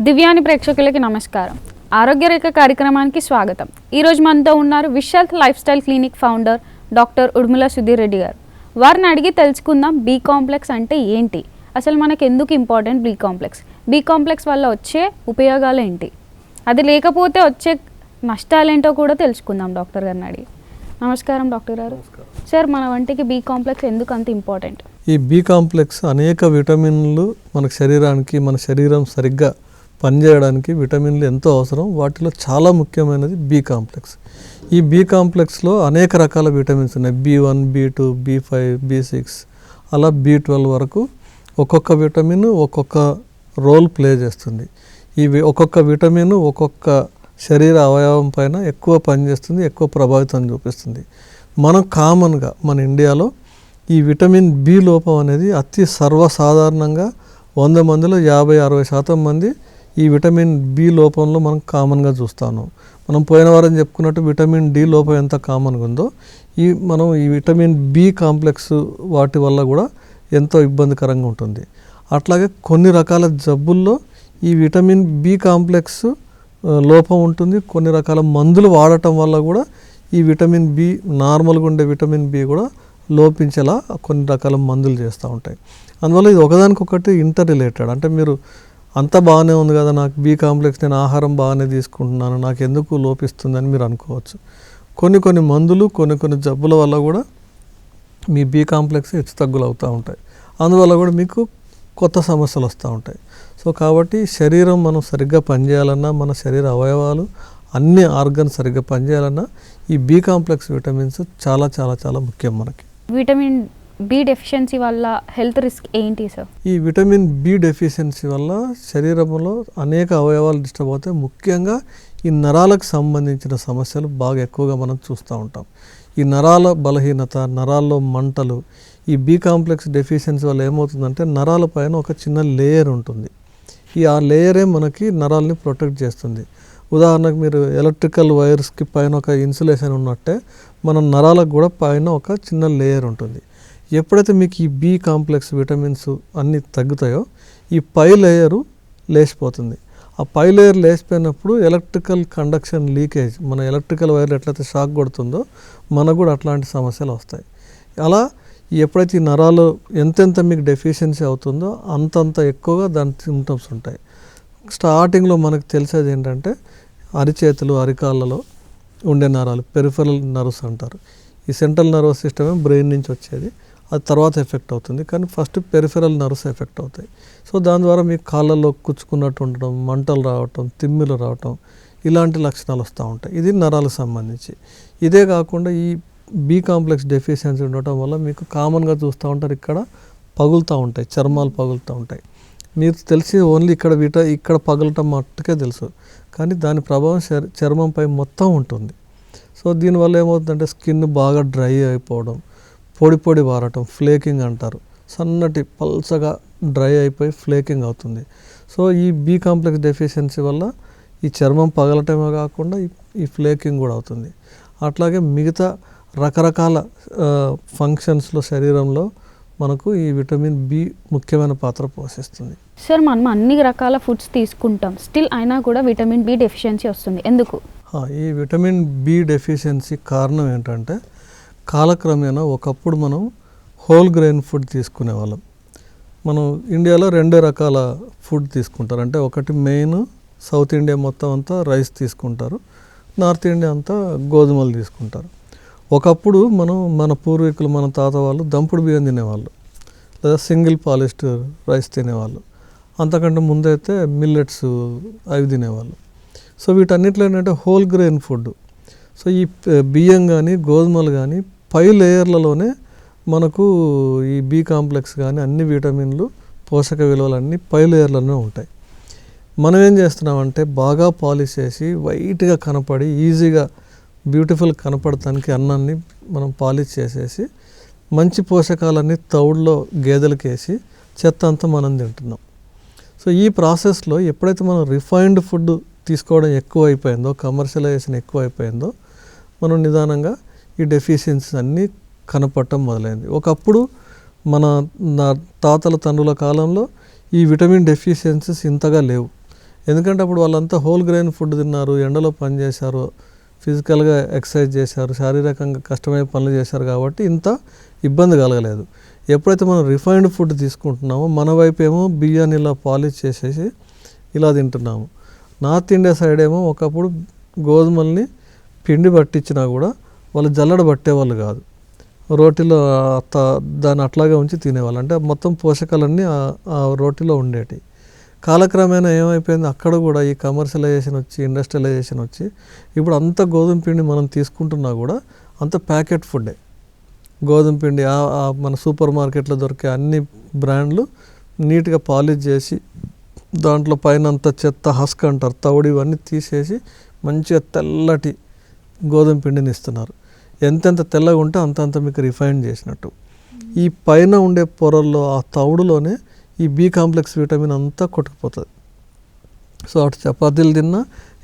దివ్యాని ప్రేక్షకులకి నమస్కారం. ఆరోగ్య రేఖ కార్యక్రమానికి స్వాగతం. ఈరోజు మనతో ఉన్నారు Vishal life style clinic founder doctor Udumula Sudheer Reddy గారు. వారిని అడిగి తెలుసుకుందాం బి కాంప్లెక్స్ అంటే ఏంటి, అసలు మనకు ఎందుకు ఇంపార్టెంట్ బి కాంప్లెక్స్ వల్ల వచ్చే ఉపయోగాలు ఏంటి, అది లేకపోతే వచ్చే నష్టాలేంటో కూడా తెలుసుకుందాం డాక్టర్ గారిని అడిగి. నమస్కారం డాక్టర్ గారు. సార్, మన వంటికి బి కాంప్లెక్స్ ఎందుకు అంత ఇంపార్టెంట్? ఈ బి కాంప్లెక్స్ అనేక విటమిన్లు మన శరీరానికి, మన శరీరం సరిగ్గా పనిచేయడానికి విటమిన్లు ఎంతో అవసరం. వాటిలో చాలా ముఖ్యమైనది బి కాంప్లెక్స్. ఈ బి కాంప్లెక్స్లో అనేక రకాల విటమిన్స్ ఉన్నాయి. B1, B2, B5, B6 అలా B12 వరకు ఒక్కొక్క విటమిన్ ఒక్కొక్క రోల్ ప్లే చేస్తుంది. ఒక్కొక్క విటమిన్ ఒక్కొక్క శరీర అవయవం పైన ఎక్కువ పనిచేస్తుంది, ఎక్కువ ప్రభావితం చూపిస్తుంది. మనం కామన్గా మన ఇండియాలో ఈ విటమిన్ బి లోపం అనేది అతి సర్వసాధారణంగా 100 మందిలో 50-60% మంది ఈ విటమిన్ బి లోపంలో మనం కామన్గా చూస్తాను. మనం పోయిన వారం చెప్పుకున్నట్టు విటమిన్ డి లోపం ఎంత కామన్గా ఉందో మనం ఈ విటమిన్ బి కాంప్లెక్స్ వాటి వల్ల కూడా ఎంతో ఇబ్బందికరంగా ఉంటుంది. అట్లాగే కొన్ని రకాల జబ్బుల్లో ఈ విటమిన్ బి కాంప్లెక్స్ లోపం ఉంటుంది. కొన్ని రకాల మందులు వాడటం వల్ల కూడా ఈ విటమిన్ బి, నార్మల్గా ఉండే విటమిన్ బి కూడా లోపించేలా కొన్ని రకాల మందులు చేస్తూ ఉంటాయి. అందువల్ల ఇది ఒకదానికొకటి ఇంటర్ రిలేటెడ్. అంటే మీరు అంతా బాగానే ఉంది కదా, నాకు బి కాంప్లెక్స్, నేను ఆహారం బాగానే తీసుకుంటున్నాను, నాకు ఎందుకు లోపిస్తుందని మీరు అనుకోవచ్చు. కొన్ని మందులు కొన్ని జబ్బుల వల్ల కూడా మీ బి కాంప్లెక్స్ హెచ్చు తగ్గులు అవుతూ ఉంటాయి. అందువల్ల కూడా మీకు కొత్త సమస్యలు వస్తూ ఉంటాయి. సో కాబట్టి శరీరం మనం సరిగ్గా పనిచేయాలన్నా, మన శరీర అవయవాలు అన్ని ఆర్గన్స్ సరిగ్గా పనిచేయాలన్నా ఈ బి కాంప్లెక్స్ విటమిన్స్ చాలా చాలా చాలా ముఖ్యం మనకి. విటమిన్ బి డెఫిషియన్సీ వల్ల హెల్త్ రిస్క్ ఏంటి సార్? ఈ విటమిన్ బి డెఫిషియన్సీ వల్ల శరీరంలో అనేక అవయవాలు డిస్టర్బ్ అవుతాయి. ముఖ్యంగా ఈ నరాలకు సంబంధించిన సమస్యలు బాగా ఎక్కువగా మనం చూస్తూ ఉంటాం. ఈ నరాల బలహీనత, నరాల్లో మంటలు, ఈ బి కాంప్లెక్స్ డెఫిషియన్సీ వల్ల ఏమవుతుందంటే నరాల పైన ఒక చిన్న లేయర్ ఉంటుంది. ఆ లేయరే మనకి నరాలని ప్రొటెక్ట్ చేస్తుంది. ఉదాహరణకు మీరు ఎలక్ట్రికల్ వైర్స్కి పైన ఒక ఇన్సులేషన్ ఉన్నట్టే మన నరాలకు కూడా పైన ఒక చిన్న లేయర్ ఉంటుంది. ఎప్పుడైతే మీకు ఈ బి కాంప్లెక్స్ విటమిన్స్ అన్నీ తగ్గుతాయో ఈ పై లేయరు లేచిపోతుంది. ఆ పై లేయర్ లేచిపోయినప్పుడు ఎలక్ట్రికల్ కండక్షన్ లీకేజ్, మన ఎలక్ట్రికల్ వైర్ ఎట్లయితే షాక్ కొడుతుందో మనకు కూడా అట్లాంటి సమస్యలు వస్తాయి. అలా ఎప్పుడైతే ఈ నరాలు ఎంతెంత మీకు డెఫిషియన్సీ అవుతుందో అంతంత ఎక్కువగా దాని సిమ్టమ్స్ ఉంటాయి. స్టార్టింగ్లో మనకు తెలిసేది ఏంటంటే అరిచేతులు, అరికాళ్ళలో ఉండే నరాలు పెరిఫెరల్ నర్వ్స్ అంటారు. ఈ సెంట్రల్ నర్వస్ సిస్టమే బ్రెయిన్ నుంచి వచ్చేది, అది తర్వాత ఎఫెక్ట్ అవుతుంది. కానీ ఫస్ట్ పెరిఫెరల్ నర్వ్స్ ఎఫెక్ట్ అవుతాయి. సో దాని ద్వారా మీకు కాళ్ళల్లో కుచ్చుకున్నట్టు ఉండటం, మంటలు రావటం, తిమ్మిలు రావటం, ఇలాంటి లక్షణాలు వస్తూ ఉంటాయి. ఇది నరాలకు సంబంధించి. ఇదే కాకుండా ఈ బి కాంప్లెక్స్ డెఫిషియన్సీ ఉండటం వల్ల మీకు కామన్గా చూస్తూ ఉంటారు, ఇక్కడ పగులుతూ ఉంటాయి, చర్మాలు పగులుతూ ఉంటాయి. మీరు తెలిసి ఓన్లీ ఇక్కడ పగలటం మట్టుకే తెలుసు, కానీ దాని ప్రభావం చర్మంపై మొత్తం ఉంటుంది. సో దీనివల్ల ఏమవుతుందంటే స్కిన్ బాగా డ్రై అయిపోవడం, పొడి వారటం, ఫ్లేకింగ్ అంటారు. సన్నటి పల్చగా డ్రై అయిపోయి ఫ్లేకింగ్ అవుతుంది. సో ఈ బి కాంప్లెక్స్ డెఫిషియన్సీ వల్ల ఈ చర్మం పగలటమే కాకుండా ఈ ఫ్లేకింగ్ కూడా అవుతుంది. అట్లాగే మిగతా రకరకాల ఫంక్షన్స్లో శరీరంలో మనకు ఈ విటమిన్ బి ముఖ్యమైన పాత్ర పోషిస్తుంది. సార్, మనం అన్ని రకాల ఫుడ్స్ తీసుకుంటాం, స్టిల్ అయినా కూడా విటమిన్ బి డెఫిషియన్సీ వస్తుంది, ఎందుకు? ఈ విటమిన్ బి డెఫిషియన్సీ కారణం ఏంటంటే కాలక్రమేణా ఒకప్పుడు మనం హోల్ గ్రెయిన్ ఫుడ్ తీసుకునేవాళ్ళం. మనం ఇండియాలో 2 రకాల ఫుడ్ తీసుకుంటారు. అంటే ఒకటి మెయిన్ సౌత్ ఇండియా మొత్తం అంతా రైస్ తీసుకుంటారు, నార్త్ ఇండియా అంతా గోధుమలు తీసుకుంటారు. ఒకప్పుడు మన పూర్వీకులు, మన తాత వాళ్ళు దంపుడు బియ్యం తినేవాళ్ళు, లేదా సింగిల్ పాలిష్డ్ రైస్ తినేవాళ్ళు. అంతకంటే ముందైతే మిల్లెట్స్ అవి తినేవాళ్ళు. సో వీటన్నిటిలో ఏంటంటే హోల్ గ్రెయిన్ ఫుడ్. సో ఈ బియ్యం కానీ గోధుమలు కానీ పై లేయర్లలోనే మనకు ఈ బి కాంప్లెక్స్ కానీ అన్ని విటమిన్లు, పోషక విలువలు అన్నీ పై లేయర్లోనే ఉంటాయి. మనం ఏం చేస్తున్నామంటే బాగా పాలిష్ చేసి వైట్గా కనపడి ఈజీగా బ్యూటిఫుల్ కనపడటానికి అన్నాన్ని మనం పాలిష్ చేసేసి మంచి పోషకాలన్నీ తౌడులో గేదెలకు వేసి చెత్త అంతా మనం తింటున్నాం. సో ఈ ప్రాసెస్లో ఎప్పుడైతే మనం రిఫైన్డ్ ఫుడ్ తీసుకోవడం ఎక్కువ అయిపోయిందో, కమర్షియలైజేషన్ ఎక్కువ అయిపోయిందో, మనం నిదానంగా ఈ డెఫిషియన్సీస్ అన్నీ కనపడటం మొదలైంది. ఒకప్పుడు నా తాతల తండ్రుల కాలంలో ఈ విటమిన్ డెఫిషియన్సీస్ ఇంతగా లేవు. ఎందుకంటే అప్పుడు వాళ్ళంతా హోల్ గ్రెయిన్ ఫుడ్ తిన్నారు, ఎండలో పని చేశారు, ఫిజికల్గా ఎక్సర్సైజ్ చేశారు, శారీరకంగా కష్టమైన పనులు చేశారు కాబట్టి ఇంత ఇబ్బంది కలగలేదు. ఎప్పుడైతే మనం రిఫైన్డ్ ఫుడ్ తీసుకుంటున్నామో మన వైపు ఏమో బియ్యాన్ని ఇలా పాలిష్ చేసేసి ఇలా తింటున్నాము. నార్త్ ఇండియా సైడ్ ఏమో ఒకప్పుడు గోధుమల్ని పిండి పట్టించినా కూడా వాళ్ళు జల్లడ పట్టేవాళ్ళు కాదు, రోటీలో దాన్ని అట్లాగే ఉంచి తినేవాళ్ళు. అంటే మొత్తం పోషకాలన్నీ ఆ రోటీలో ఉండేటి. కాలక్రమేణా ఏమైపోయింది, అక్కడ కూడా ఈ కమర్షియలైజేషన్ వచ్చి ఇండస్ట్రియలైజేషన్ వచ్చి ఇప్పుడు అంత గోధుమ పిండి మనం తీసుకుంటున్నా కూడా అంత ప్యాకెట్ ఫుడ్డే. గోధుమ పిండి మన సూపర్ మార్కెట్లో దొరికే అన్ని బ్రాండ్లు నీట్గా పాలిష్ చేసి దాంట్లో పైన అంత చెత్త హస్క్ అంటారు, తవుడు ఇవన్నీ తీసేసి మంచిగా తెల్లటి గోధుమ పిండిని ఇస్తున్నారు. ఎంతెంత తెల్లగా ఉంటే అంతంత మీకు రిఫైన్ చేసినట్టు. ఈ పైన ఉండే పొరల్లో ఆ తవుడులోనే ఈ బి కాంప్లెక్స్ విటమిన్ అంతా కొట్టుకుపోతుంది. సో అటు చపాతీలు తిన్నా,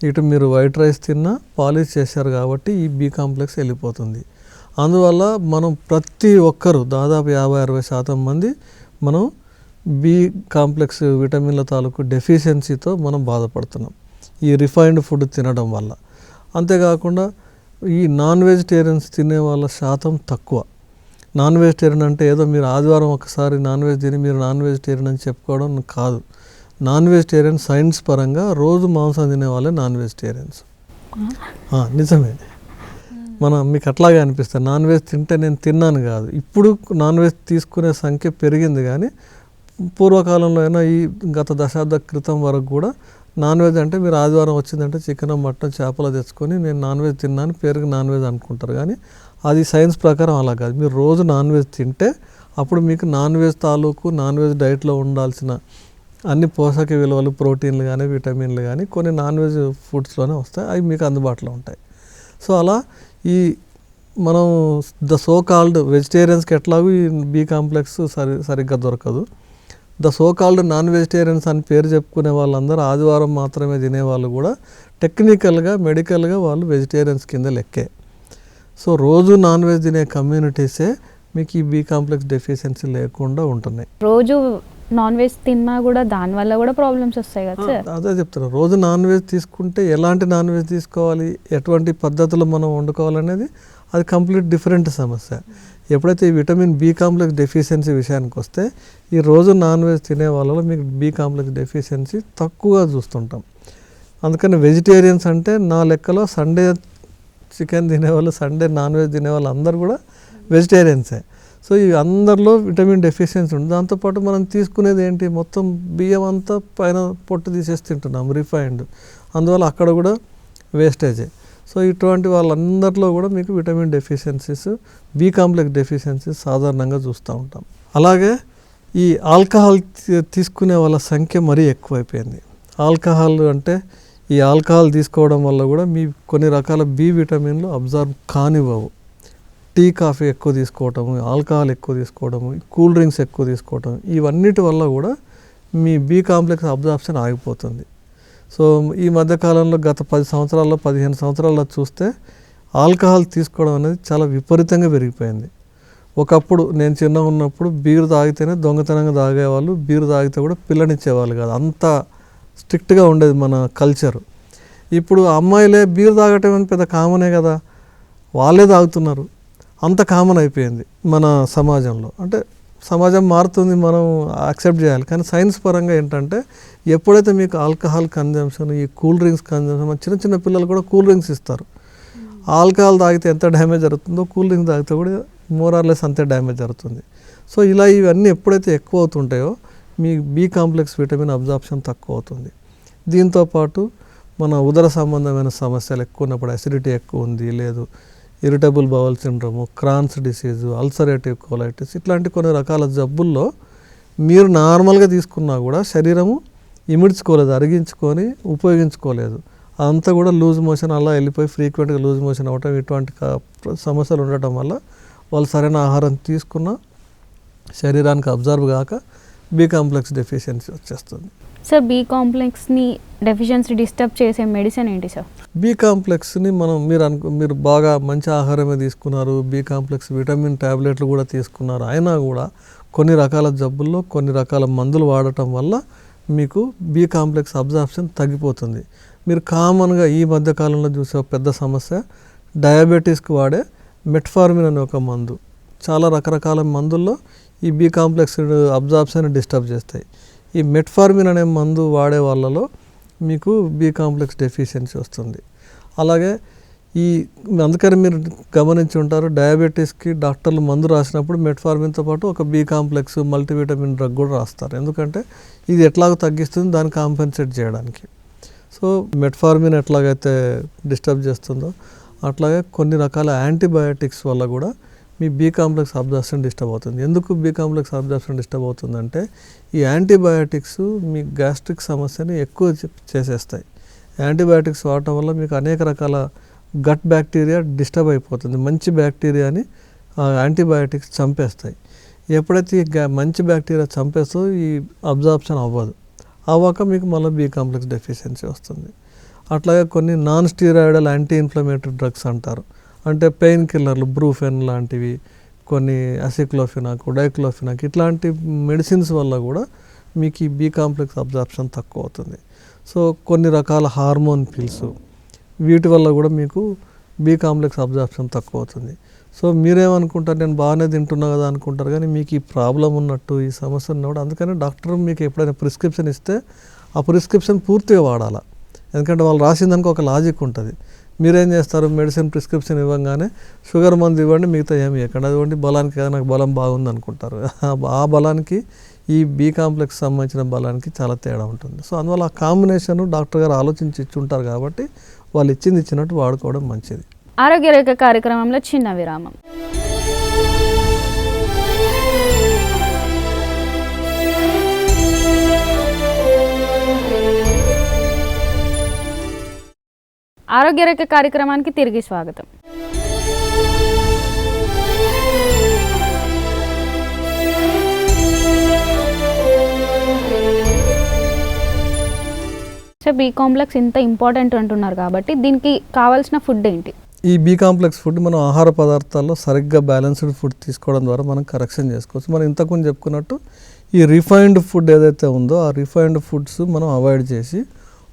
ఇటు మీరు వైట్ రైస్ తిన్నా పాలిష్ చేశారు కాబట్టి ఈ బి కాంప్లెక్స్ వెళ్ళిపోతుంది. అందువల్ల మనం ప్రతి ఒక్కరు దాదాపు 50-60% మంది మనం బి కాంప్లెక్స్ విటమిన్ల తాలూకు డెఫిషియన్సీతో మనం బాధపడుతున్నాం ఈ రిఫైన్డ్ ఫుడ్ తినడం వల్ల. అంతేకాకుండా ఈ నాన్ వెజిటేరియన్స్ తినే వాళ్ళ శాతం తక్కువ. నాన్ వెజిటేరియన్ అంటే ఏదో మీరు ఆదివారం ఒకసారి నాన్ వెజ్ తిని మీరు నాన్ వెజిటేరియన్ అని చెప్పుకోవడం కాదు. నాన్ వెజిటేరియన్ సైన్స్ పరంగా రోజు మాంసం తినే వాళ్ళే నాన్ వెజిటేరియన్స్. నిజమే, మీకు అట్లాగే అనిపిస్తుంది నాన్ వెజ్ తింటే నేను తిన్నాను కాదు. ఇప్పుడు నాన్ వెజ్ తీసుకునే సంఖ్య పెరిగింది, కానీ పూర్వకాలంలో అయినా ఈ గత దశాబ్ద క్రితం వరకు కూడా నాన్ వెజ్ అంటే మీరు ఆదివారం వచ్చిందంటే చికెన్, మటన్, చేపలు తెచ్చుకొని నేను నాన్ వెజ్ తిన్నాను పేరుకి నాన్ వెజ్ అనుకుంటారు. కానీ అది సైన్స్ ప్రకారం అలా కాదు. మీరు రోజు నాన్ వెజ్ తింటే అప్పుడు మీకు నాన్ వెజ్ తాలూకు నాన్ వెజ్ డైట్లో ఉండాల్సిన అన్ని పోషక విలువలు, ప్రోటీన్లు కానీ విటమిన్లు కానీ కొన్ని నాన్ వెజ్ ఫుడ్స్లోనే వస్తాయి, అవి మీకు అందుబాటులో ఉంటాయి. సో అలా ఈ మనం ద సో కాల్డ్ వెజిటేరియన్స్కి ఎట్లాగూ ఈ బి కాంప్లెక్స్ సరిగ్గా దొరకదు. The so called non vegetarians అని పేరు చెప్పుకునే వాళ్ళందరూ ఆదివారం మాత్రమే తినేవాళ్ళు కూడా టెక్నికల్గా మెడికల్గా వాళ్ళు వెజిటేరియన్స్ కింద లెక్కే. సో రోజు నాన్ వెజ్ తినే కమ్యూనిటీసే మీకు ఈ బి కాంప్లెక్స్ డెఫిషియన్సీ లేకుండా ఉంటున్నాయి. రోజు నాన్ వెజ్ తిన్నా కూడా దానివల్ల కూడా ప్రాబ్లమ్స్ వస్తాయి కదా సార్? అదే చెప్తాను. రోజు నాన్ వెజ్ తీసుకుంటే ఎలాంటి నాన్ వెజ్ తీసుకోవాలి, ఎటువంటి పద్ధతులు మనం వండుకోవాలనేది అది కంప్లీట్ డిఫరెంట్ సమస్య. ఎప్పుడైతే ఈ విటమిన్ బి కాంప్లెక్స్ డెఫిషియన్సీ విషయానికి వస్తే ఈ రోజు నాన్ వెజ్ తినే వాళ్ళలో మీకు బి కాంప్లెక్స్ డెఫిషియన్సీ తక్కువగా చూస్తుంటాం. అందుకని వెజిటేరియన్స్ అంటే నా లెక్కలో సండే చికెన్ తినేవాళ్ళు, సండే నాన్ వెజ్ తినేవాళ్ళు అందరూ కూడా వెజిటేరియన్సే. సో ఈ అందరిలో విటమిన్ డెఫిషియన్సీ ఉంది. దాంతోపాటు మనం తీసుకునేది ఏంటి, మొత్తం బియ్యం అంతా పైన పొట్టు తీసేసి తింటున్నాం రిఫైన్డ్, అందువల్ల అక్కడ కూడా వేస్టేజే. సో ఇటువంటి వాళ్ళందరిలో కూడా మీకు vitamin deficiencies, B complex deficiencies సాధారణంగా చూస్తూ ఉంటాం. అలాగే ఈ ఆల్కహాల్ తీసుకునే వాళ్ళ సంఖ్య మరీ ఎక్కువైపోయింది. ఆల్కహాల్ అంటే ఈ ఆల్కహాల్ తీసుకోవడం వల్ల కూడా మీ కొన్ని రకాల బి విటమిన్లు అబ్జర్వ్ కానివ్వవు. టీ, కాఫీ ఎక్కువ తీసుకోవటము, ఆల్కహాల్ ఎక్కువ తీసుకోవడము, కూల్ డ్రింక్స్ ఎక్కువ తీసుకోవటం, ఇవన్నిటి వల్ల కూడా మీ బి కాంప్లెక్స్ అబ్జార్ప్షన్ ఆగిపోతుంది. సో ఈ మధ్యకాలంలో గత 10 సంవత్సరాల్లో 15 సంవత్సరాల్లో చూస్తే ఆల్కహాల్ తీసుకోవడం అనేది చాలా విపరీతంగా పెరిగిపోయింది. ఒకప్పుడు నేను చిన్నగా ఉన్నప్పుడు బీరు తాగితేనే దొంగతనంగా తాగేవాళ్ళు, బీరు తాగితే కూడా పిల్లనిచ్చేవాళ్ళు కాదు, అంత స్ట్రిక్ట్గా ఉండేది మన కల్చర్. ఇప్పుడు అమ్మాయిలే బీరు తాగటం అని పెద్ద కామనే కదా, వాళ్ళే తాగుతున్నారు, అంత కామన్ అయిపోయింది మన సమాజంలో. అంటే సమాజం మారుతుంది, మనం యాక్సెప్ట్ చేయాలి. కానీ సైన్స్ పరంగా ఏంటంటే ఎప్పుడైతే మీకు ఆల్కహాల్ కన్జంప్షన్, ఈ కూల్ డ్రింక్స్ కన్జంప్షన్, చిన్న చిన్న పిల్లలు కూడా కూల్ డ్రింక్స్ ఇస్తారు. ఆల్కహాల్ తాగితే ఎంత డ్యామేజ్ జరుగుతుందో కూల్ డ్రింక్స్ తాగితే కూడా మోరార్లెస్ అంతే డ్యామేజ్ జరుగుతుంది. సో ఇలా ఇవన్నీ ఎప్పుడైతే ఎక్కువ అవుతుంటాయో మీ బి కాంప్లెక్స్ విటమిన్ అబ్జార్ప్షన్ తక్కువ అవుతుంది. దీంతోపాటు మన ఉదర సంబంధమైన సమస్యలు ఎక్కువ ఉన్నప్పుడు, అసిడిటీ ఎక్కువ ఉంది, లేదు irritable bowel syndrome, Crohn's disease, ulcerative colitis, ఇట్లాంటి కొన్ని రకాల జబ్బుల్లో మీరు నార్మల్గా తీసుకున్నా కూడా శరీరము ఇమిడ్చుకోలేదు, అరిగించుకొని ఉపయోగించుకోలేదు, అంతా కూడా లూజ్ మోషన్ అలా వెళ్ళిపోయి ఫ్రీక్వెంట్గా లూజ్ మోషన్ అవ్వటం, ఇటువంటి సమస్యలు ఉండటం వల్ల వాళ్ళు సరైన ఆహారం తీసుకున్న శరీరానికి అబ్జర్వ్ కాక బి కాంప్లెక్స్ డెఫిషియన్సీ వచ్చేస్తుంది. సార్ బి కాంప్లెక్స్ని డెఫిషియన్సీ డిస్టర్బ్ చేసే మెడిసిన్ ఏంటి సార్? బి కాంప్లెక్స్ని మీరు బాగా మంచి ఆహారమే తీసుకున్నారు, బి కాంప్లెక్స్ విటమిన్ ట్యాబ్లెట్లు కూడా తీసుకున్నారు, అయినా కూడా కొన్ని రకాల జబ్బుల్లో కొన్ని రకాల మందులు వాడటం వల్ల మీకు బి కాంప్లెక్స్ అబ్జార్ప్షన్ తగ్గిపోతుంది. మీరు కామన్గా ఈ మధ్యకాలంలో చూసే ఒక పెద్ద సమస్య డయాబెటీస్కి వాడే మెట్ఫార్మిన్ అనే ఒక మందు. చాలా రకరకాల మందుల్లో ఈ బి కాంప్లెక్స్ అబ్జార్ప్షన్ డిస్టర్బ్ చేస్తాయి. ఈ మెట్ఫార్మిన్ అనే మందు వాడే వాళ్ళలో మీకు బి కాంప్లెక్స్ డెఫిషియన్సీ వస్తుంది. అలాగే అందుకని మీరు గమనించి ఉంటారు, డయాబెటీస్కి డాక్టర్లు మందు రాసినప్పుడు మెట్ఫార్మిన్తో పాటు ఒక బి కాంప్లెక్స్ మల్టీవిటమిన్ డ్రగ్ కూడా రాస్తారు. ఎందుకంటే ఇది ఎట్లాగో తగ్గిస్తుంది, దాన్ని కాంపెన్సేట్ చేయడానికి. సో మెట్ఫార్మిన్ ఎట్లాగైతే డిస్టర్బ్ చేస్తుందో అట్లాగే కొన్ని రకాల యాంటీబయాటిక్స్ వల్ల కూడా మీ బి కాంప్లెక్స్ అబ్జార్ప్షన్ డిస్టర్బ్ అవుతుంది. ఎందుకు బి కాంప్లెక్స్ అబ్జార్ప్షన్ డిస్టర్బ్ అవుతుందంటే ఈ యాంటీబయాటిక్స్ మీ గ్యాస్ట్రిక్ సమస్యని ఎక్కువ చేసేస్తాయి. యాంటీబయాటిక్స్ వాడటం వల్ల మీకు అనేక రకాల గట్ బ్యాక్టీరియా డిస్టర్బ్ అయిపోతుంది. మంచి బ్యాక్టీరియాని యాంటీబయాటిక్స్ చంపేస్తాయి. ఎప్పుడైతే మంచి బ్యాక్టీరియా చంపేస్తో ఈ అబ్జార్ప్షన్ అవ్వక మీకు మళ్ళీ బి కాంప్లెక్స్ డెఫిషియన్సీ వస్తుంది. అట్లాగే కొన్ని non steroidal anti inflammatory drugs అంటారు, అంటే పెయిన్ కిల్లర్లు, బ్రూఫెన్ లాంటివి, కొన్ని అసిక్లోఫినాక్, డైక్లోఫినాక్ ఇట్లాంటి మెడిసిన్స్ వల్ల కూడా మీకు ఈ బి కాంప్లెక్స్ అబ్జార్ప్షన్ తక్కువ అవుతుంది. సో కొన్ని రకాల హార్మోన్ పిల్స్ వీటి వల్ల కూడా మీకు బి కాంప్లెక్స్ అబ్జార్ప్షన్ తక్కువ అవుతుంది. సో మీరేమనుకుంటారు, నేను బాగానే తింటున్నా కదా అనుకుంటారు, కానీ మీకు ఈ ప్రాబ్లం ఉన్నట్టు, ఈ సమస్య ఉన్నప్పుడు అందుకని డాక్టర్ మీకు ఎప్పుడైనా ప్రిస్క్రిప్షన్ ఇస్తే ఆ ప్రిస్క్రిప్షన్ పూర్తిగా వాడాలి. ఎందుకంటే వాళ్ళు రాసిందానికి ఒక లాజిక్ ఉంటుంది. మీరేం చేస్తారు, మెడిసిన్ ప్రిస్క్రిప్షన్ ఇవ్వగానే షుగర్ మందు ఇవ్వండి, మిగతా ఏమి ఇవ్వకండి, అది ఇవ్వండి, బలానికి కదా నాకు బలం బాగుంది అనుకుంటారు. ఆ బలానికి ఈ బి కాంప్లెక్స్ సంబంధించిన బలానికి చాలా తేడా ఉంటుంది. సో అందువల్ల ఆ కాంబినేషన్ డాక్టర్ గారు ఆలోచించి ఇచ్చుంటారు కాబట్టి వాళ్ళు ఇచ్చినట్టు వాడుకోవడం మంచిది. ఆరోగ్య రేఖ కార్యక్రమంలో చిన్న విరామం. ఆరోగ్య రేఖ కార్యక్రమానికి తిరిగి స్వాగతం. సో బి కాంప్లెక్స్ ఇంత ఇంపార్టెంట్ అంటున్నారు కాబట్టి దీనికి కావాల్సిన ఫుడ్ ఏంటి? ఈ బి కాంప్లెక్స్ ఫుడ్ మనం ఆహార పదార్థాల్లో సరిగ్గా బ్యాలెన్స్డ్ ఫుడ్ తీసుకోవడం ద్వారా మనం కరెక్షన్ చేసుకోవచ్చు. మనం ఇంతకుముందు చెప్పుకున్నట్టు ఈ రిఫైన్డ్ ఫుడ్ ఏదైతే ఉందో ఆ రిఫైన్డ్ ఫుడ్స్ మనం అవాయిడ్ చేసి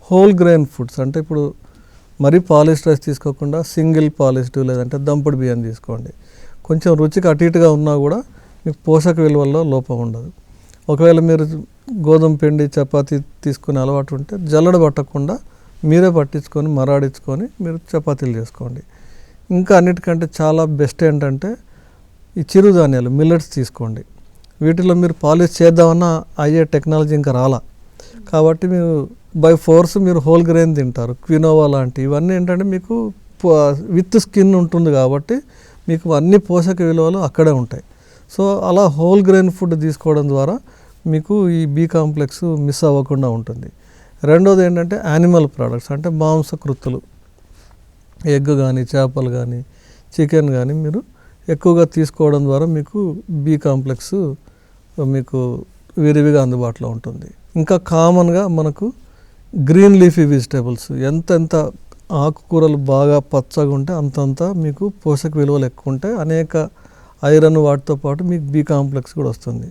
హోల్ గ్రెయిన్ ఫుడ్స్, అంటే ఇప్పుడు మరీ పాలిష్డ్ రైస్ తీసుకోకుండా సింగిల్ పాలిష్డ్ లేదంటే దంపుడు బియ్యం తీసుకోండి. కొంచెం రుచికి అటు ఇటుగా ఉన్నా కూడా మీకు పోషక విలువల్లో లోపం ఉండదు. ఒకవేళ మీరు గోధుమ పిండి చపాతీ తీసుకునే అలవాటు ఉంటే జల్లడ పట్టకుండా మీరే పట్టించుకొని మరాడించుకొని మీరు చపాతీలు చేసుకోండి. ఇంకా అన్నిటికంటే చాలా బెస్ట్ ఏంటంటే ఈ చిరుధాన్యాలు, మిల్లెట్స్ తీసుకోండి. వీటిలో మీరు పాలిష్ చేద్దామన్నా అయ్యే టెక్నాలజీ ఇంకా రాలా, కాబట్టి మీరు బై ఫోర్స్ మీరు హోల్ గ్రెయిన్ తింటారు. క్వినోవా లాంటి ఇవన్నీ ఏంటంటే మీకు విత్ స్కిన్ ఉంటుంది కాబట్టి మీకు అన్ని పోషక విలువలు అక్కడే ఉంటాయి. సో అలా హోల్ గ్రెయిన్ ఫుడ్ తీసుకోవడం ద్వారా మీకు ఈ బి కాంప్లెక్స్ మిస్ అవ్వకుండా ఉంటుంది. రెండోది ఏంటంటే యానిమల్ ప్రోడక్ట్స్, అంటే మాంసకృత్తులు, ఎగ్ కానీ, చేపలు కానీ, చికెన్ కానీ మీరు ఎక్కువగా తీసుకోవడం ద్వారా మీకు బి కాంప్లెక్స్ మీకు విరివిగా అందుబాటులో ఉంటుంది. ఇంకా కామన్గా మనకు గ్రీన్ లీఫీ వెజిటేబుల్స్, ఎంత ఆకుకూరలు బాగా పచ్చగా ఉంటే అంతంత మీకు పోషక విలువలు ఎక్కువ ఉంటాయి. అనేక ఐరన్ వాటితో పాటు మీకు బి కాంప్లెక్స్ కూడా వస్తుంది.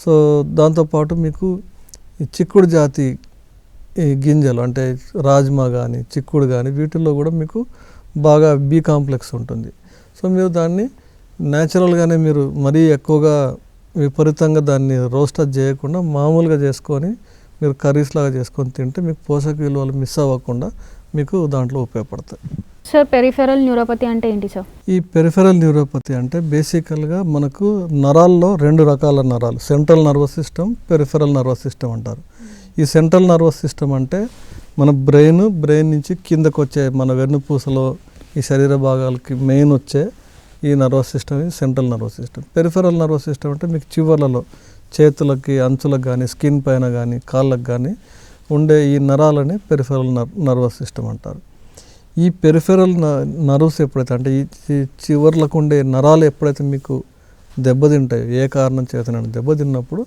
సో దాంతోపాటు మీకు ఈ చిక్కుడు జాతి ఈ గింజలు, అంటే రాజ్మా కానీ చిక్కుడు కానీ వీటిల్లో కూడా మీకు బాగా బి కాంప్లెక్స్ ఉంటుంది. సో మీరు దాన్ని న్యాచురల్గానే మీరు మరీ ఎక్కువగా విపరీతంగా దాన్ని రోస్టర్ చేయకుండా మామూలుగా చేసుకొని మీరు కర్రీస్ లాగా చేసుకొని తింటే మీకు పోషక విలువలు మిస్ అవ్వకుండా మీకు దాంట్లో ఉపయోగపడతాయి. సార్ పెరిఫెరల్ న్యూరోపతి అంటే ఏంటి సార్? ఈ పెరిఫెరల్ న్యూరోపతి అంటే బేసికల్గా మనకు నరాల్లో రెండు రకాల నరాలు, central nervous system, peripheral nervous system అంటారు. ఈ సెంట్రల్ నర్వస్ సిస్టమ్ అంటే మన బ్రెయిన్ నుంచి కిందకు వచ్చే మన వెన్నుపూసలో ఈ శరీర భాగాలకి మెయిన్ వచ్చే ఈ nervous system central nervous system. Peripheral nervous system అంటే మీకు చివర్లలో చేతులకి, అంచులకు కానీ, స్కిన్ పైన కానీ, కాళ్ళకు కానీ ఉండే ఈ నరాలని పెరిఫెరల్ నర్వస్ సిస్టమ్ అంటారు. ఈ పెరిఫెరల్ నర్వ్స్ ఎప్పుడైతే, అంటే ఈ చివర్లకు ఉండే నరాలు ఎప్పుడైతే మీకు దెబ్బతింటాయో, ఏ కారణం చేతనైనా దెబ్బతిన్నప్పుడు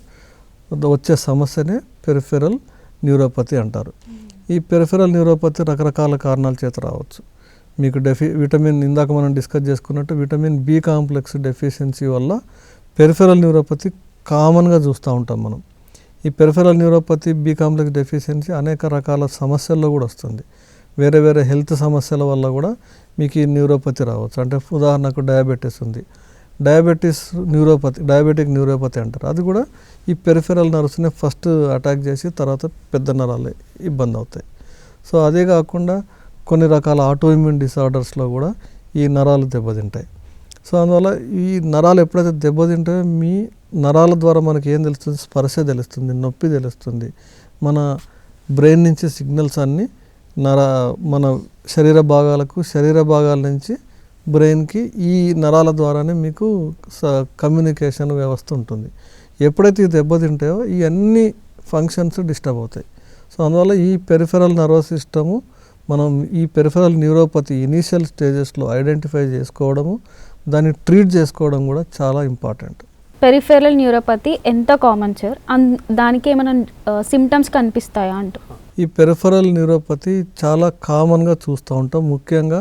వచ్చే సమస్యనే పెరిఫెరల్ న్యూరోపతి అంటారు. ఈ పెరిఫెరల్ న్యూరోపతి రకరకాల కారణాల చేత రావచ్చు. మీకు విటమిన్, ఇందాక మనం డిస్కస్ చేసుకున్నట్టు విటమిన్ బి కాంప్లెక్స్ డెఫిషియన్సీ వల్ల పెరిఫెరల్ న్యూరోపతి కామన్గా చూస్తూ ఉంటాం మనం. ఈ peripheral neuropathy B complex deficiency అనేక రకాల సమస్యల్లో కూడా వస్తుంది. వేరే వేరే హెల్త్ సమస్యల వల్ల కూడా మీకు ఈ న్యూరోపతి రావచ్చు. అంటే ఉదాహరణకు డయాబెటీస్ ఉంది, డయాబెటిక్ న్యూరోపతి అంటారు. అది కూడా ఈ పెరిఫెరల్ నర్వ్స్ని ఫస్ట్ అటాక్ చేసి తర్వాత పెద్ద నరాలు ఇబ్బంది అవుతాయి. సో అదే కాకుండా కొన్ని రకాల ఆటోఇమ్యూన్ డిసార్డర్స్లో కూడా ఈ నరాలు దెబ్బతింటాయి. సో అందువల్ల ఈ నరాలు ఎప్పుడైతే దెబ్బతింటాయో మీ నరాల ద్వారా మనకి ఏం తెలుస్తుంది, స్పర్శ తెలుస్తుంది, నొప్పి తెలుస్తుంది. మన బ్రెయిన్ నుంచి సిగ్నల్స్ అన్నీ మన శరీర భాగాల నుంచి బ్రెయిన్కి ఈ నరాల ద్వారానే మీకు కమ్యూనికేషన్ వ్యవస్థ ఉంటుంది. ఎప్పుడైతే ఈ దెబ్బతింటాయో ఈ అన్ని ఫంక్షన్స్ డిస్టర్బ్ అవుతాయి. సో అందువల్ల ఈ పెరిఫెరల్ నర్వస్ సిస్టము మనం ఈ పెరిఫెరల్ న్యూరోపతి ఇనీషియల్ స్టేజెస్లో ఐడెంటిఫై చేసుకోవడము, దాన్ని ట్రీట్ చేసుకోవడం కూడా చాలా ఇంపార్టెంట్. పెరిఫెరల్ న్యూరోపతి ఎంత కామన్ సార్? దానికి ఏమైనా సిమ్టమ్స్ కనిపిస్తాయా అంటూ? ఈ పెరిఫెరల్ న్యూరోపతి చాలా కామన్గా చూస్తూ ఉంటాం. ముఖ్యంగా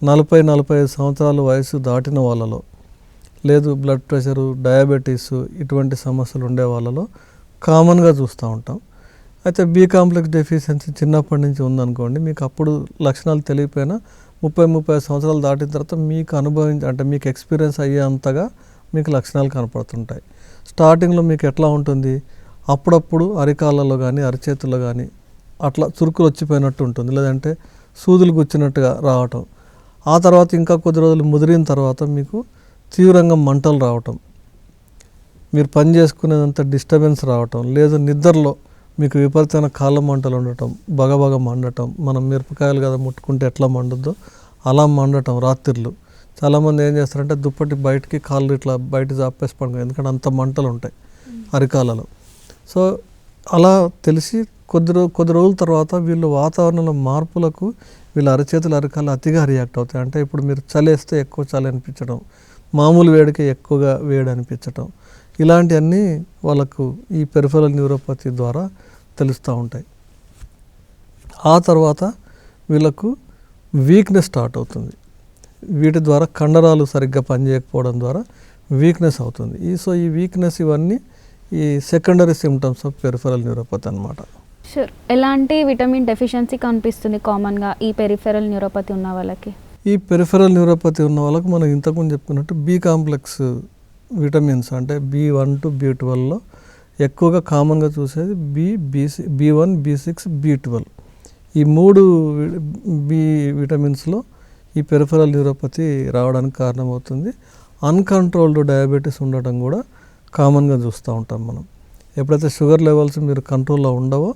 40-45 సంవత్సరాల వయసు దాటిన వాళ్ళలో, లేదు బ్లడ్ ప్రెషరు, డయాబెటీస్ ఇటువంటి సమస్యలు ఉండే వాళ్ళలో కామన్గా చూస్తూ ఉంటాం. అయితే బి కాంప్లెక్స్ డెఫిషియన్సీ చిన్నప్పటి నుంచి ఉందనుకోండి, మీకు అప్పుడు లక్షణాలు తెలియపోయినా 30-35 సంవత్సరాలు దాటిన తర్వాత మీకు ఎక్స్పీరియన్స్ అయ్యేంతగా మీకు లక్షణాలు కనపడుతుంటాయి. స్టార్టింగ్లో మీకు ఎట్లా ఉంటుంది, అప్పుడప్పుడు అరికాళ్ళలో కానీ అరిచేతుల్లో కానీ అట్లా చురుకులు వచ్చిపోయినట్టు ఉంటుంది, లేదంటే సూదులు గుచ్చినట్టుగా రావటం. ఆ తర్వాత ఇంకా కొద్ది రోజులు ముదిరిన తర్వాత మీకు తీవ్రంగా మంటలు రావటం, మీరు పని చేసుకునేదంతా డిస్టర్బెన్స్ రావటం, లేదు నిద్రలో మీకు విపరీతమైన కాళ్ళ మంటలు ఉండటం, బగబగ మండటం, మనం మిరపకాయలు కదా ముట్టుకుంటే ఎట్లా మండుద్దో అలా మండటం రాత్రిళ్ళు. చాలామంది ఏం చేస్తారంటే దుప్పటి బయటికి కాళ్ళు ఇట్లా బయట జాపేసి పడుకో, ఎందుకంటే అంత మంటలు ఉంటాయి అరికాలలో. సో అలా తెలిసి కొద్ది రోజుల తర్వాత వీళ్ళు వాతావరణంలో మార్పులకు వీళ్ళ అరిచేతులు అరికాలు అతిగా రియాక్ట్ అవుతాయి. అంటే ఇప్పుడు మీరు చలేస్తే ఎక్కువ చలి అనిపించడం, మామూలు వేడికి ఎక్కువగా వేడి అనిపించడం, ఇలాంటివన్నీ వాళ్ళకు ఈ పెరిఫెరల్ న్యూరోపతి ద్వారా తెలుస్తూ ఉంటాయి. ఆ తర్వాత వీళ్ళకు వీక్నెస్ స్టార్ట్ అవుతుంది. వీటి ద్వారా కండరాలు సరిగ్గా పనిచేయకపోవడం ద్వారా వీక్నెస్ అవుతుంది. సో ఈ వీక్నెస్ ఇవన్నీ ఈ secondary symptoms of peripheral neuropathy అన్నమాట. షూర్. ఎలాంటి విటమిన్ డెఫిషియన్సీ కనిపిస్తుంది కామన్గా ఈ పెరిఫెరల్ న్యూరోపతి ఉన్న వాళ్ళకి? ఈ పెరిఫెరల్ న్యూరోపతి ఉన్న వాళ్ళకు మనం ఇంతకుముందు చెప్పుకున్నట్టు బి కాంప్లెక్స్ విటమిన్స్ అంటే B1 to B12లో ఎక్కువగా కామన్గా చూసేది B1, B6, B12. ఈ 3 బి విటమిన్స్లో ఈ పెరిఫెరల్ న్యూరోపతి రావడానికి కారణమవుతుంది. అన్కంట్రోల్డ్ డయాబెటీస్ ఉండటం కూడా కామన్గా చూస్తూ ఉంటాం మనం. ఎప్పుడైతే షుగర్ లెవెల్స్ మీరు కంట్రోల్లో ఉండవో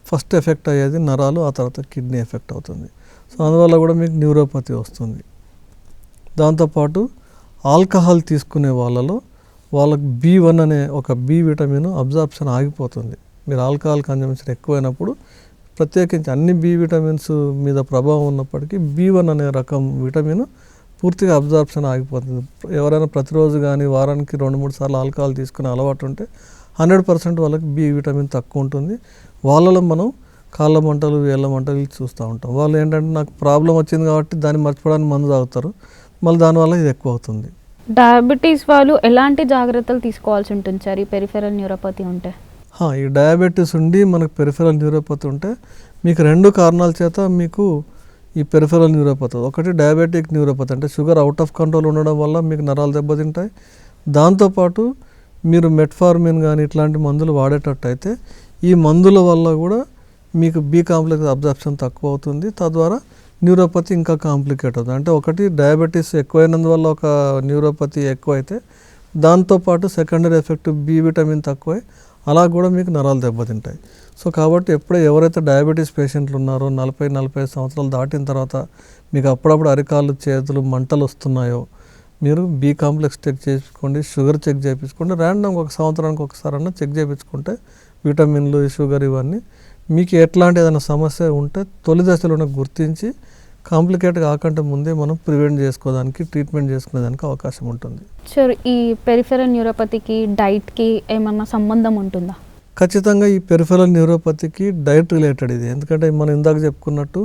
ఫస్ట్ ఎఫెక్ట్ అయ్యేది నరాలు, ఆ తర్వాత కిడ్నీ ఎఫెక్ట్ అవుతుంది. సో అందువల్ల కూడా మీకు న్యూరోపతి వస్తుంది. దాంతోపాటు ఆల్కహాల్ తీసుకునే వాళ్ళకు B1 అనే ఒక బి విటమిన్ అబ్జార్ప్షన్ ఆగిపోతుంది. మీరు ఆల్కహాల్ కన్జంప్షన్ ఎక్కువైనప్పుడు, ప్రత్యేకించి అన్ని బి విటమిన్స్ మీద ప్రభావం ఉన్నప్పటికీ B1 అనే రకం విటమిన్ పూర్తిగా అబ్జార్ప్షన్ ఆగిపోతుంది. ఎవరైనా ప్రతిరోజు కానీ వారానికి 2-3 సార్లు ఆల్కహాల్ తీసుకునే అలవాటు ఉంటే 100% వాళ్ళకి బి విటమిన్ తక్కువ ఉంటుంది. వాళ్ళలో మనం కాళ్ళ మంటలు, వేళ్ళ మంటలు చూస్తూ ఉంటాం. వాళ్ళు ఏంటంటే నాకు ప్రాబ్లం వచ్చింది కాబట్టి దాన్ని మర్చిపోవడానికి మందు తాగుతారు, మళ్ళీ దానివల్ల ఇది ఎక్కువ అవుతుంది. డయాబెటీస్ వాళ్ళు ఎలాంటి జాగ్రత్తలు తీసుకోవాల్సి ఉంటుంది సార్ ఈ పెరిఫెరల్ న్యూరోపతి ఉంటే? ఈ డయాబెటీస్ ఉండి మనకు పెరిఫెరల్ న్యూరోపతి ఉంటే మీకు 2 కారణాల చేత మీకు ఈ పెరిఫెరల్ న్యూరోపతి. ఒకటి డయాబెటిక్ న్యూరోపతి, అంటే షుగర్ అవుట్ ఆఫ్ కంట్రోల్ ఉండడం వల్ల మీకు నరాలు దెబ్బతింటాయి. దాంతోపాటు మీరు మెట్ఫార్మిన్ కానీ ఇట్లాంటి మందులు వాడేటట్టయితే ఈ మందుల వల్ల కూడా మీకు బి కాంప్లెక్స్ అబ్జార్ప్షన్ తక్కువ అవుతుంది. తద్వారా న్యూరోపతి ఇంకా కాంప్లికేట్ అవుతుంది. అంటే ఒకటి డయాబెటీస్ ఎక్కువైనందువల్ల ఒక న్యూరోపతి ఎక్కువైతే, దాంతోపాటు సెకండరీ ఎఫెక్ట్ బి విటమిన్ తక్కువై అలా కూడా మీకు నరాలు దెబ్బతింటాయి. సో కాబట్టి ఎవరైతే డయాబెటీస్ పేషెంట్లు ఉన్నారో 40-45 సంవత్సరాలు దాటిన తర్వాత మీకు అప్పుడప్పుడు అరికాళ్ళు, చేతులు మంటలు వస్తున్నాయో మీరు బి కాంప్లెక్స్ చెక్ చేయించుకోండి, షుగర్ చెక్ చేయించుకోండి. ర్యాండమ్గా ఒక సంవత్సరానికి ఒకసారన్నా చెక్ చేయించుకుంటే విటమిన్లు, షుగర్ ఇవన్నీ మీకు ఎట్లాంటి ఏదైనా సమస్య ఉంటే తొలి దశలోనే గుర్తించి కాంప్లికేట్ కాకుండా ముందే మనం ప్రివెంట్ చేసుకోవడానికి, ట్రీట్మెంట్ చేసుకునేదానికి అవకాశం ఉంటుంది. సార్ ఈ పెరిఫెరల్ న్యూరోపతికి డైట్కి ఏమన్నా సంబంధం ఉంటుందా? ఖచ్చితంగా ఈ పెరిఫెరల్ న్యూరోపతికి డైట్ రిలేటెడ్ ఇది. ఎందుకంటే మనం ఇందాక చెప్పుకున్నట్టు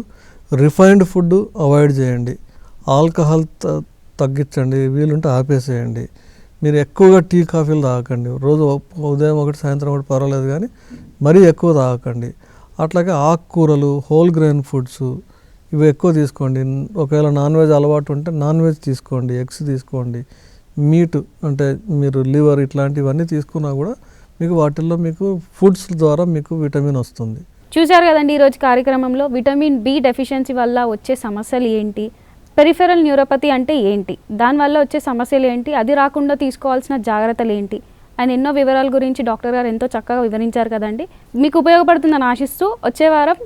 రిఫైన్డ్ ఫుడ్ అవాయిడ్ చేయండి, ఆల్కహాల్ తగ్గించండి, వీలుంటే ఆపేసేయండి. మీరు ఎక్కువగా టీ కాఫీలు తాగకండి. రోజు ఉదయం ఒకటి సాయంత్రం ఒకటి పర్వాలేదు, కానీ మరీ ఎక్కువ తాగకండి. అట్లాగే ఆకుకూరలు, హోల్ గ్రెయిన్ ఫుడ్స్ ఇవి ఎక్కువ తీసుకోండి. ఒకవేళ నాన్ వెజ్ అలవాటు ఉంటే నాన్ వెజ్ తీసుకోండి, ఎగ్స్ తీసుకోండి. మీట్ అంటే మీరు లివర్ ఇట్లాంటివన్నీ తీసుకున్నా కూడా మీకు వాటిల్లో మీకు ఫుడ్స్ ద్వారా మీకు విటమిన్ వస్తుంది. చూశారు కదండి ఈరోజు కార్యక్రమంలో విటమిన్ బి డెఫిషియన్సీ వల్ల వచ్చే సమస్యలు ఏంటి, పెరిఫెరల్ న్యూరోపతి అంటే ఏంటి, దానివల్ల వచ్చే సమస్యలు ఏంటి, అది రాకుండా తీసుకోవాల్సిన జాగ్రత్తలు ఏంటి అని ఎన్నో వివరాల గురించి డాక్టర్ గారు ఎంతో చక్కగా వివరించారు కదండి. మీకు ఉపయోగపడుతుందని ఆశిస్తూ వచ్చే వారం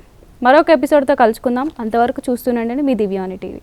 మరొక ఎపిసోడ్తో కలుసుకుందాం. అంతవరకు చూస్తూనండి మీ దివ్యాని టీవీ.